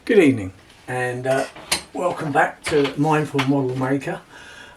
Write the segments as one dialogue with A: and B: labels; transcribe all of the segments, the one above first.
A: Good evening and welcome back to Mindful Model Maker.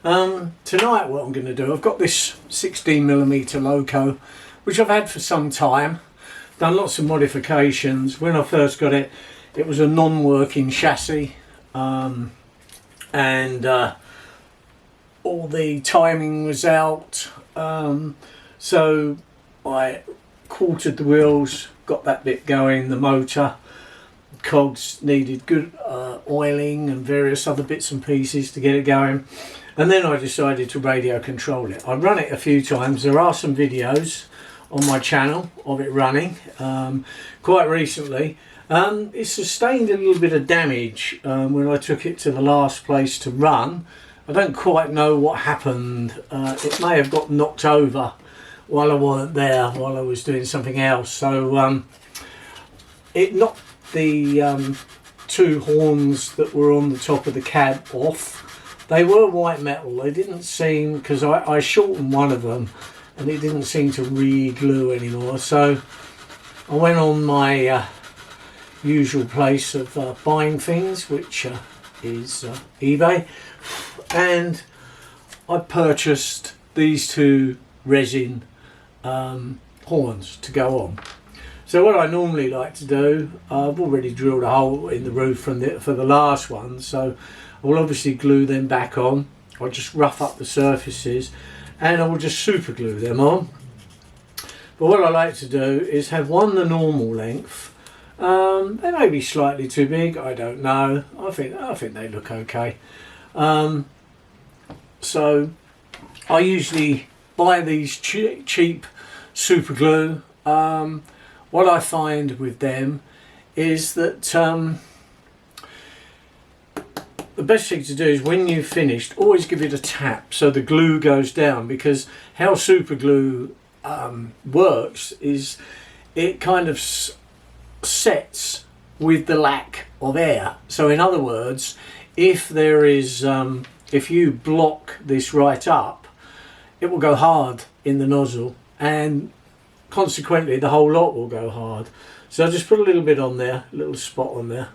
A: Tonight what I'm going to do, I've got this 16mm Loco which I've had for some time, done lots of modifications. When I first got it, it was a non-working chassis and all the timing was out, so I quartered the wheels, got that bit going, the motor. Cogs needed good oiling and various other bits and pieces to get it going, and then I decided to radio control it. I've run it a few times. There are some videos on my channel of it running quite recently. It sustained a little bit of damage when I took it to the last place to run. I don't quite know what happened. It may have got knocked over while I wasn't there, while I was doing something else, so it knocked the two horns that were on the top of the cab off. They were white metal. They didn't seem, because I shortened one of them and it didn't seem to re-glue anymore, so I went on my usual place of buying things, which is eBay, and I purchased these two resin horns to go on. So what I normally like to do, I've already drilled a hole in the roof for the last one, so I will obviously glue them back on. I'll just rough up the surfaces and I will just super glue them on. But what I like to do is have one the normal length. They may be slightly too big, I don't know. I think they look okay. So I usually buy these cheap super glue. What I find with them is that the best thing to do is when you've finished, always give it a tap so the glue goes down, because how super glue works is it kind of sets with the lack of air. So in other words, if there is if you block this right up, it will go hard in the nozzle and consequently the whole lot will go hard. So I just put a little bit on there, a little spot on there,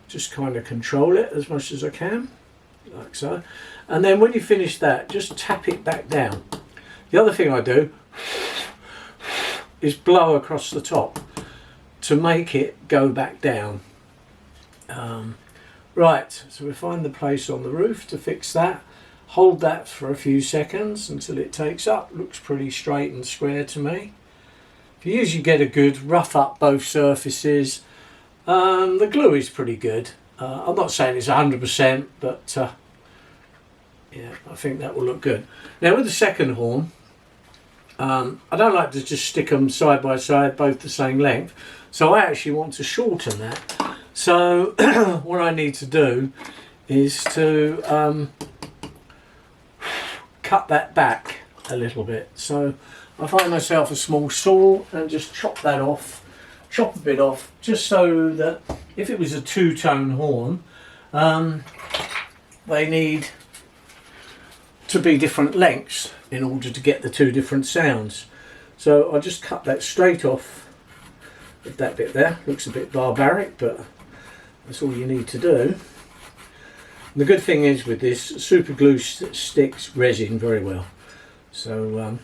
A: just kind of control it as much as I can, like so. And then when you finish that, just tap it back down. The other thing I do is blow across the top to make it go back down. Right, so we find the place on the roof to fix that. Hold that for a few seconds until it takes up. Looks pretty straight and square to me. If you usually get a good rough up both surfaces. The glue is pretty good. I'm not saying it's 100%, but yeah, I think that will look good. Now with the second horn, I don't like to just stick them side by side, both the same length. So I actually want to shorten that. So what I need to do is to cut that back a little bit. So I find myself a small saw and just chop that off, chop a bit off, just so that if it was a two-tone horn, they need to be different lengths in order to get the two different sounds. So I'll just cut that straight off with that bit there. Looks a bit barbaric, but that's all you need to do. And the good thing is with this, super glue sticks resin very well. So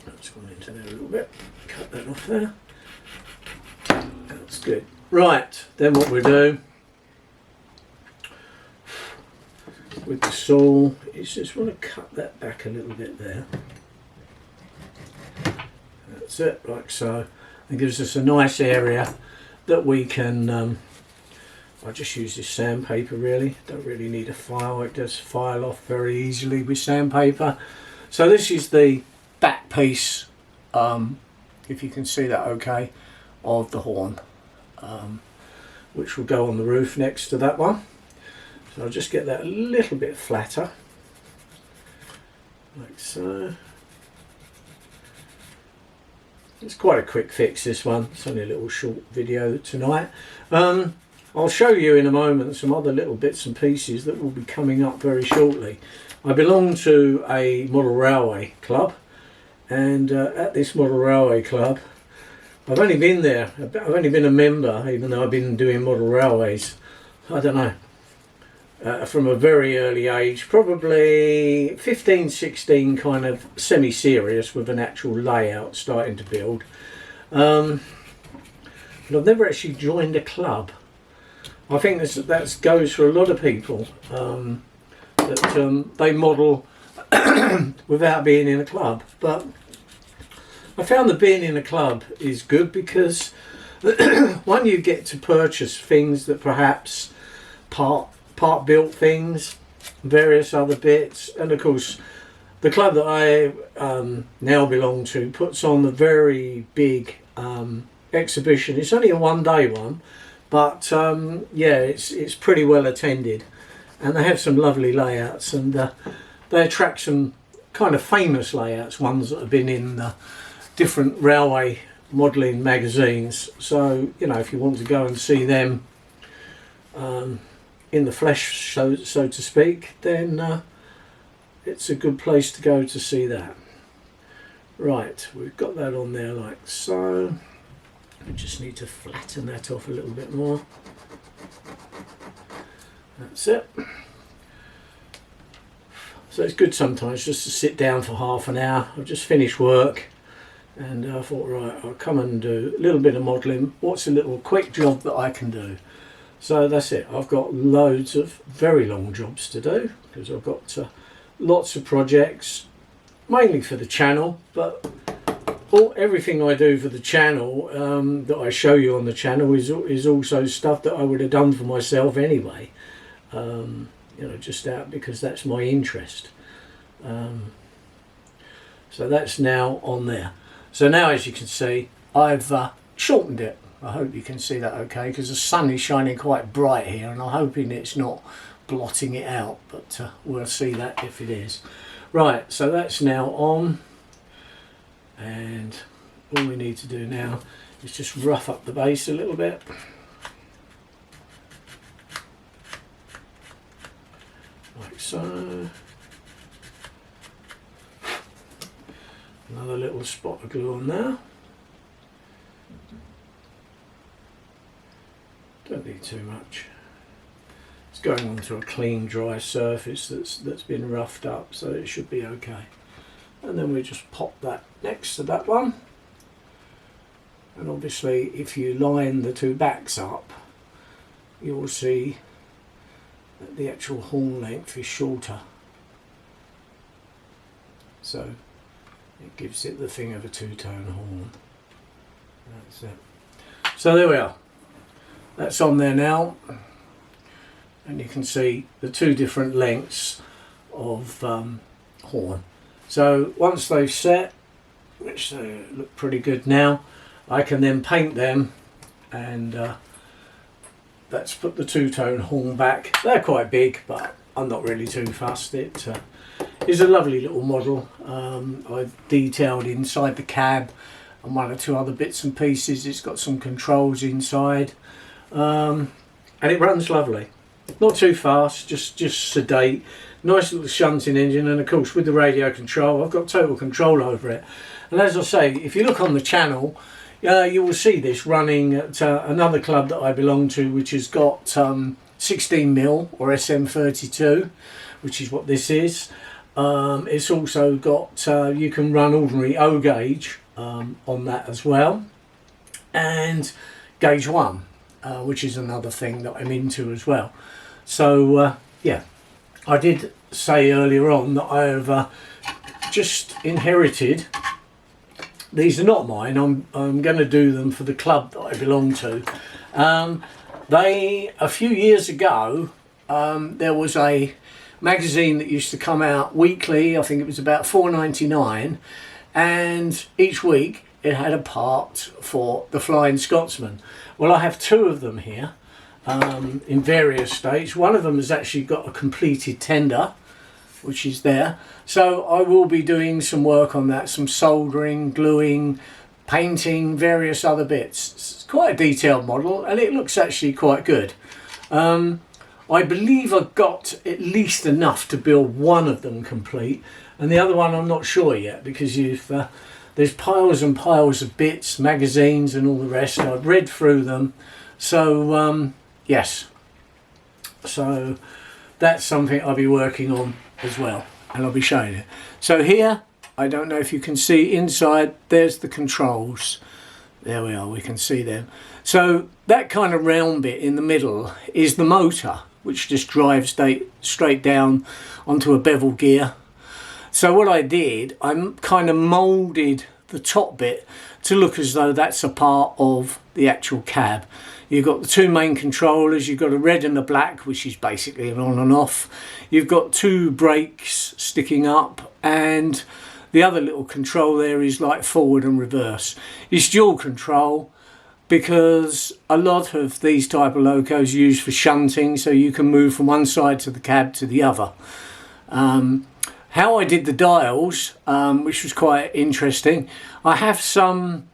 A: let's go into there a little bit, cut that off there. That's good. Right, then what we do with the saw is just want to cut that back a little bit there. That's it, like so. It gives us a nice area that we can I just use this sandpaper really, don't really need a file, it does file off very easily with sandpaper. So this is the back piece, if you can see that okay, of the horn, which will go on the roof next to that one. So I'll just get that a little bit flatter, like so. It's quite a quick fix, this one. It's only a little short video tonight. I'll show you in a moment some other little bits and pieces that will be coming up very shortly. I belong to a model railway club, and at this model railway club I've only been there, I've only been a member, even though I've been doing model railways, I don't know, from a very early age, probably 15, 16, kind of semi-serious with an actual layout starting to build. But I've never actually joined a club. I think that goes for a lot of people, that they model without being in a club. But I found that being in a club is good because one, you get to purchase things that perhaps part built things, various other bits, and of course the club that I now belong to puts on a very big exhibition. It's only a one-day one, but yeah, it's pretty well attended, and they have some lovely layouts, and they attract some kind of famous layouts, ones that have been in the different railway modelling magazines. So, you know, if you want to go and see them in the flesh, so to speak, then it's a good place to go to see that. Right, we've got that on there like so. We just need to flatten that off a little bit more. That's it. So it's good sometimes just to sit down for half an hour. I've just finished work and I thought, right, I'll come and do a little bit of modelling. What's a little quick job that I can do? So that's it. I've got loads of very long jobs to do because I've got lots of projects, mainly for the channel, but everything I do for the channel that I show you on the channel is also stuff that I would have done for myself anyway. You know, just out because that's my interest. So that's now on there. So now, as you can see, I've shortened it. I hope you can see that okay, because the sun is shining quite bright here and I'm hoping it's not blotting it out, but we'll see that if it is. Right, so that's now on, and all we need to do now is just rough up the base a little bit. Like so. Another little spot of glue on there. Don't need too much. It's going onto a clean, dry surface that's been roughed up, so it should be okay. And then we just pop that next to that one. And obviously, if you line the two backs up, you'll see that the actual horn length is shorter. So it gives it the thing of a two-tone horn. That's it. So there we are. That's on there now. And you can see the two different lengths of horn. So once they've set, which they look pretty good now, I can then paint them, and let's put the two-tone horn back. They're quite big, but I'm not really too fussed. It is a lovely little model. I've detailed inside the cab and one or two other bits and pieces. It's got some controls inside, and it runs lovely. Not too fast, just sedate. Nice little shunting engine, and of course with the radio control, I've got total control over it. And as I say, if you look on the channel, you will see this running at another club that I belong to, which has got 16mm or SM32, which is what this is. It's also got, you can run ordinary O gauge on that as well, and gauge 1, which is another thing that I'm into as well. So yeah, I did say earlier on that I've just inherited. These are not mine. I'm going to do them for the club that I belong to. A few years ago, there was a magazine that used to come out weekly. I think it was about £4.99, and each week it had a part for the Flying Scotsman. Well, I have two of them here in various states. One of them has actually got a completed tender, which is there. So I will be doing some work on that, some soldering, gluing, painting, various other bits. It's quite a detailed model and it looks actually quite good. I believe I've got at least enough to build one of them complete, and the other one I'm not sure yet, because there's piles and piles of bits, magazines and all the rest. I've read through them. So yes, so that's something I'll be working on as well, and I'll be showing it. So here, I don't know if you can see inside, there's the controls. There we are, we can see them. So that kind of round bit in the middle is the motor, which just drives straight down onto a bevel gear. So what I did, I kind of moulded the top bit to look as though that's a part of the actual cab. You've got the two main controllers, you've got a red and a black, which is basically an on and off. You've got two brakes sticking up, and the other little control there is like forward and reverse. It's dual control because a lot of these type of locos are used for shunting, so you can move from one side to the cab to the other. How I did the dials, which was quite interesting, I have some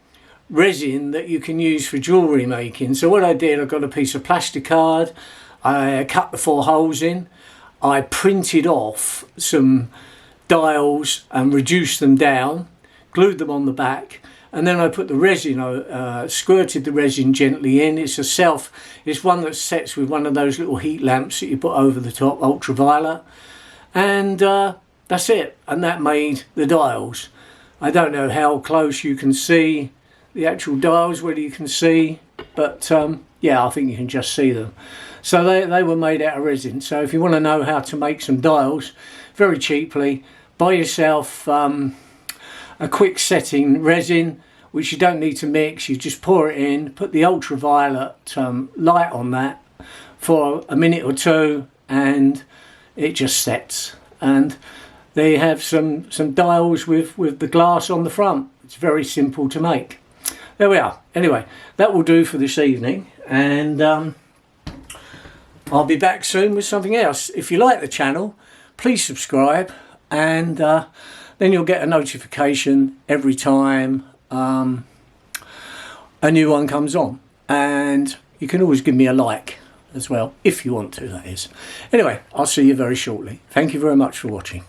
A: resin that you can use for jewellery making. So what I did, I got a piece of plastic card, I cut the 4 holes in, I printed off some dials and reduced them down, glued them on the back, and then I put the resin, squirted the resin gently in. It's one that sets with one of those little heat lamps that you put over the top, ultraviolet, and that's it, and that made the dials. I don't know how close you can see the actual dials, whether you can see, but yeah, I think you can just see them. So they were made out of resin. So if you want to know how to make some dials very cheaply, buy yourself a quick setting resin, which you don't need to mix. You just pour it in, put the ultraviolet light on that for a minute or two, and it just sets. And they have some dials with the glass on the front. It's very simple to make. There we are. Anyway, that will do for this evening, and I'll be back soon with something else. If you like the channel, please subscribe, and then you'll get a notification every time a new one comes on. And you can always give me a like as well, if you want to, that is. Anyway, I'll see you very shortly. Thank you very much for watching.